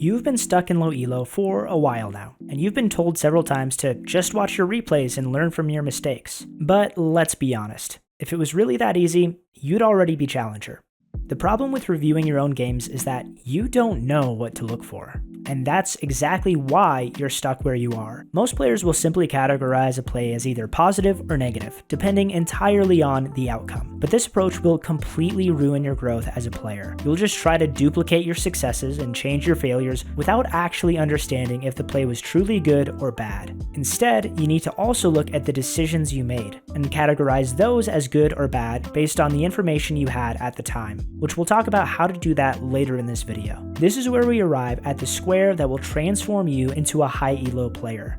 You've been stuck in low elo for a while now, and you've been told several times to just watch your replays and learn from your mistakes. But let's be honest, if it was really that easy, you'd already be Challenger. The problem with reviewing your own games is that you don't know what to look for. And that's exactly why you're stuck where you are. Most players will simply categorize a play as either positive or negative, depending entirely on the outcome. But this approach will completely ruin your growth as a player. You'll just try to duplicate your successes and change your failures without actually understanding if the play was truly good or bad. Instead, you need to also look at the decisions you made and categorize those as good or bad based on the information you had at the time, which we'll talk about how to do that later in this video. This is where we arrive at the square that will transform you into a high elo player.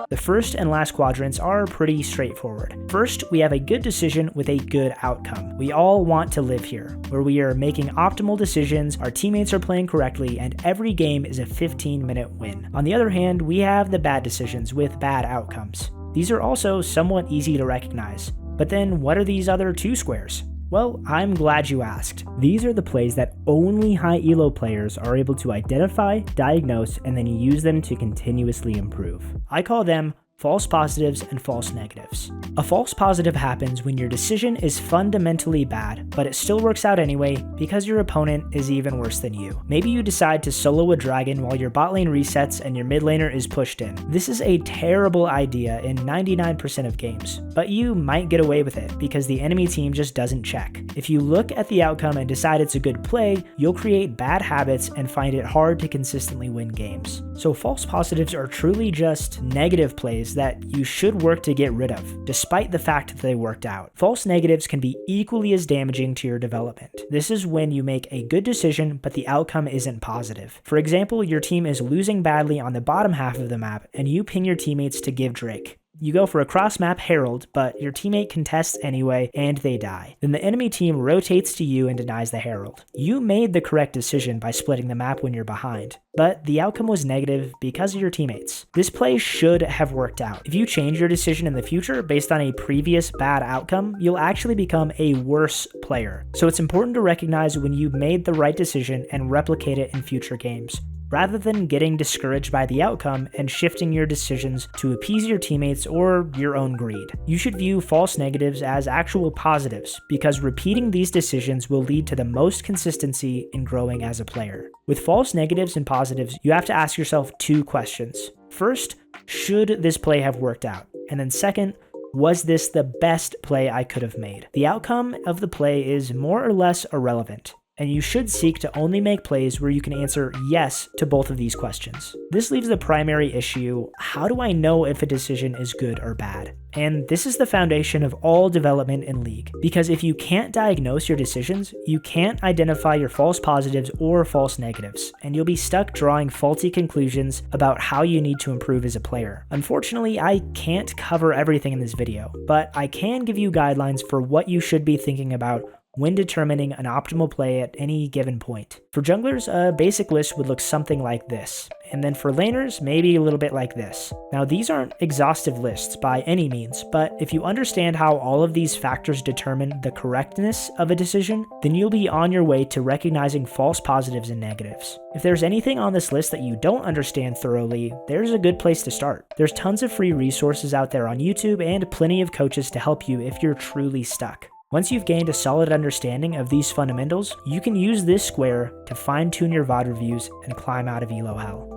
The first and last quadrants are pretty straightforward. First, we have a good decision with a good outcome. We all want to live here, where we are making optimal decisions, our teammates are playing correctly, and every game is a 15-minute win. On the other hand, we have the bad decisions with bad outcomes. These are also somewhat easy to recognize. But then what are these other two squares? Well, I'm glad you asked. These are the plays that only high elo players are able to identify, diagnose, and then use them to continuously improve. I call them false positives and false negatives. A false positive happens when your decision is fundamentally bad, but it still works out anyway because your opponent is even worse than you. Maybe you decide to solo a dragon while your bot lane resets and your mid laner is pushed in. This is a terrible idea in 99% of games, but you might get away with it because the enemy team just doesn't check. If you look at the outcome and decide it's a good play, you'll create bad habits and find it hard to consistently win games. So false positives are truly just negative plays that you should work to get rid of, despite the fact that they worked out. False negatives can be equally as damaging to your development. This is when you make a good decision, but the outcome isn't positive. For example, your team is losing badly on the bottom half of the map, and you ping your teammates to give Drake. You go for a cross-map Herald, but your teammate contests anyway, and they die. Then the enemy team rotates to you and denies the Herald. You made the correct decision by splitting the map when you're behind, but the outcome was negative because of your teammates. This play should have worked out. If you change your decision in the future based on a previous bad outcome, you'll actually become a worse player. So it's important to recognize when you made the right decision and replicate it in future games, rather than getting discouraged by the outcome and shifting your decisions to appease your teammates or your own greed. You should view false negatives as actual positives, because repeating these decisions will lead to the most consistency in growing as a player. With false negatives and positives, you have to ask yourself two questions. First, should this play have worked out? And then second, was this the best play I could have made? The outcome of the play is more or less irrelevant, and you should seek to only make plays where you can answer yes to both of these questions. This leaves the primary issue: how do I know if a decision is good or bad? And this is the foundation of all development in League, because if you can't diagnose your decisions, you can't identify your false positives or false negatives, and you'll be stuck drawing faulty conclusions about how you need to improve as a player. Unfortunately, I can't cover everything in this video, but I can give you guidelines for what you should be thinking about when determining an optimal play at any given point. For junglers, a basic list would look something like this, and then for laners, maybe a little bit like this. Now, these aren't exhaustive lists by any means, but if you understand how all of these factors determine the correctness of a decision, then you'll be on your way to recognizing false positives and negatives. If there's anything on this list that you don't understand thoroughly, there's a good place to start. There's tons of free resources out there on YouTube and plenty of coaches to help you if you're truly stuck. Once you've gained a solid understanding of these fundamentals, you can use this square to fine-tune your VOD reviews and climb out of elo hell.